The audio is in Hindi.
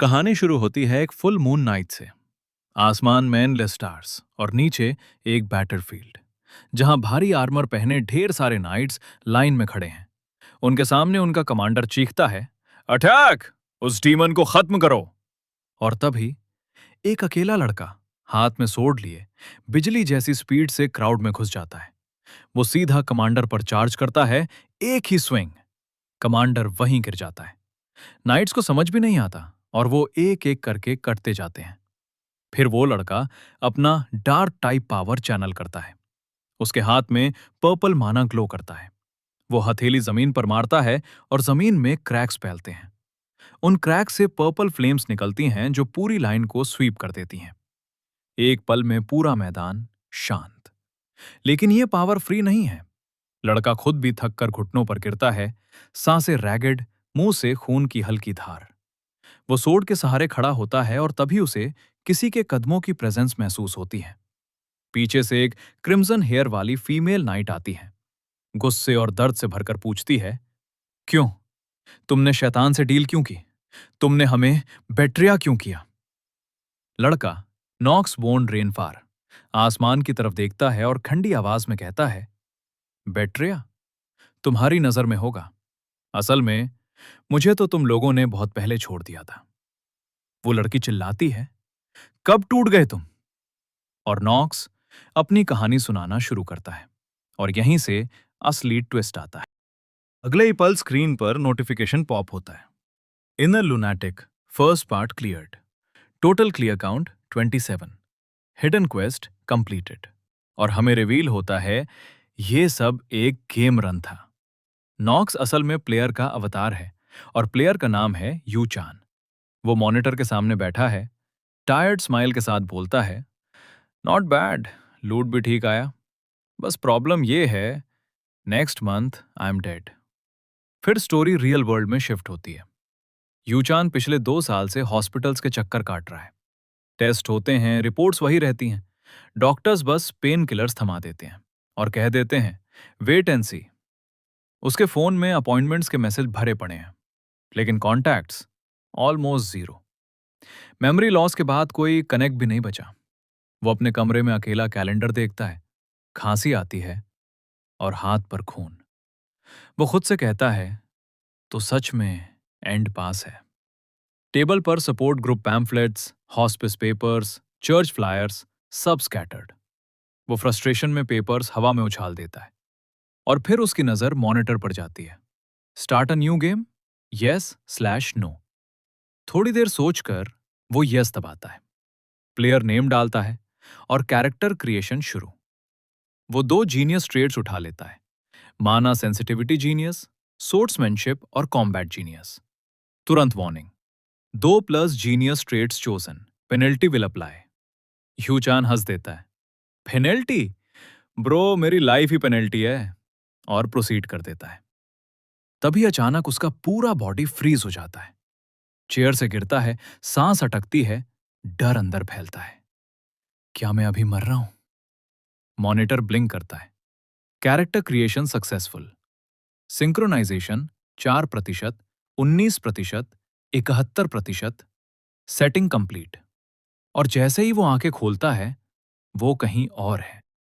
कहानी शुरू होती है एक फुल मून नाइट से। आसमान में एंडलेस स्टार्स और नीचे एक बैटलफील्ड जहां भारी आर्मर पहने ढेर सारे नाइट्स लाइन में खड़े हैं। उनके सामने उनका कमांडर चीखता है, अटैक! उस डीमन को खत्म करो। और तभी एक अकेला लड़का हाथ में सोर्ड लिए बिजली जैसी स्पीड से क्राउड में घुस जाता है। वो सीधा कमांडर पर चार्ज करता है। एक ही स्विंग, कमांडर वहीं गिर जाता है। नाइट्स को समझ भी नहीं आता और वो एक एक करके कटते जाते हैं। फिर वो लड़का अपना डार्क टाइप पावर चैनल करता है। उसके हाथ में पर्पल माना ग्लो करता है। वो हथेली जमीन पर मारता है और जमीन में क्रैक्स फैलते हैं। उन क्रैक से पर्पल फ्लेम्स निकलती हैं जो पूरी लाइन को स्वीप कर देती हैं। एक पल में पूरा मैदान शांत। लेकिन यह पावर फ्री नहीं है। लड़का खुद भी थक कर घुटनों पर गिरता है, सांसें रैगेड, मुंह से खून की हल्की धार। वो सोर्ड के सहारे खड़ा होता है और तभी उसे किसी के कदमों की प्रेजेंस महसूस होती है। पीछे से एक क्रिम्सन हेयर वाली फीमेल नाइट आती है। गुस्से और दर्द से भरकर पूछती है, क्यों? तुमने शैतान से डील क्यों की? तुमने हमें बेट्रिया क्यों किया? लड़का, नॉक्स बोर्न रेनफार, आसमान की तरफ देखता है और ठंडी आवाज में कहता है, बेट्रिया? तुम्हारी नजर में होगा। असल में मुझे तो तुम लोगों ने बहुत पहले छोड़ दिया था। वो लड़की चिल्लाती है, कब टूट गए तुम? और नॉक्स अपनी कहानी सुनाना शुरू करता है और यहीं से असली ट्विस्ट आता है। अगले ही पल स्क्रीन पर नोटिफिकेशन पॉप होता है। Inner lunatic, first part cleared. Total clear count 27। Hidden quest completed. और हमें रिवील होता है ये सब एक गेम रन था। नॉक्स असल में प्लेयर का अवतार है और प्लेयर का नाम है यूचान। वो मॉनिटर के सामने बैठा है, टायर्ड स्माइल के साथ बोलता है, नॉट बैड, लूट भी ठीक आया। बस प्रॉब्लम ये है, next month I am dead. फिर स्टोरी रियल वर्ल्ड में शिफ्ट होती है। यूचान पिछले 2 साल से हॉस्पिटल्स के चक्कर काट रहा है। टेस्ट होते हैं, रिपोर्ट्स वही रहती हैं। डॉक्टर्स बस पेन किलर्स थमा देते हैं और कह देते हैं, वेट एंड सी। उसके फोन में अपॉइंटमेंट्स के मैसेज भरे पड़े हैं, लेकिन contacts almost zero. Memory loss के बाद कोई कनेक्ट भी नहीं बचा। वो अपने कमरे में अकेला कैलेंडर देखता है। खांसी आती है और हाथ पर खून। वो खुद से कहता है, तो सच में एंड पास है। टेबल पर support group pamphlets, hospice papers, church flyers, सब स्कैटर्ड। वो फ्रस्ट्रेशन में पेपर्स हवा में उछाल देता है और फिर उसकी नजर मॉनिटर पर जाती है। Start a new game? Yes no. थोड़ी देर सोचकर वो यस दबाता है। प्लेयर नेम डालता है और कैरेक्टर क्रिएशन शुरू। वो 2 जीनियस ट्रेड्स उठा लेता है, माना सेंसिटिविटी जीनियस, सोर्ट्समैनशिप और कॉम्बैट जीनियस। तुरंत warning, 2+ genius traits chosen, penalty will apply. Hyuchan हंस देता है, पेनल्टी? ब्रो, मेरी लाइफ ही पेनल्टी है। और प्रोसीड कर देता है। तभी अचानक उसका पूरा बॉडी फ्रीज हो जाता है। चेयर से गिरता है, सांस अटकती है, डर अंदर फैलता है। क्या मैं अभी मर रहा हूं? मॉनिटर ब्लिंक करता है। Character creation successful. Synchronization 4%, 19%, 71%, setting complete. और जैसे ही वो आंखें खोलता है, वो कहीं और है।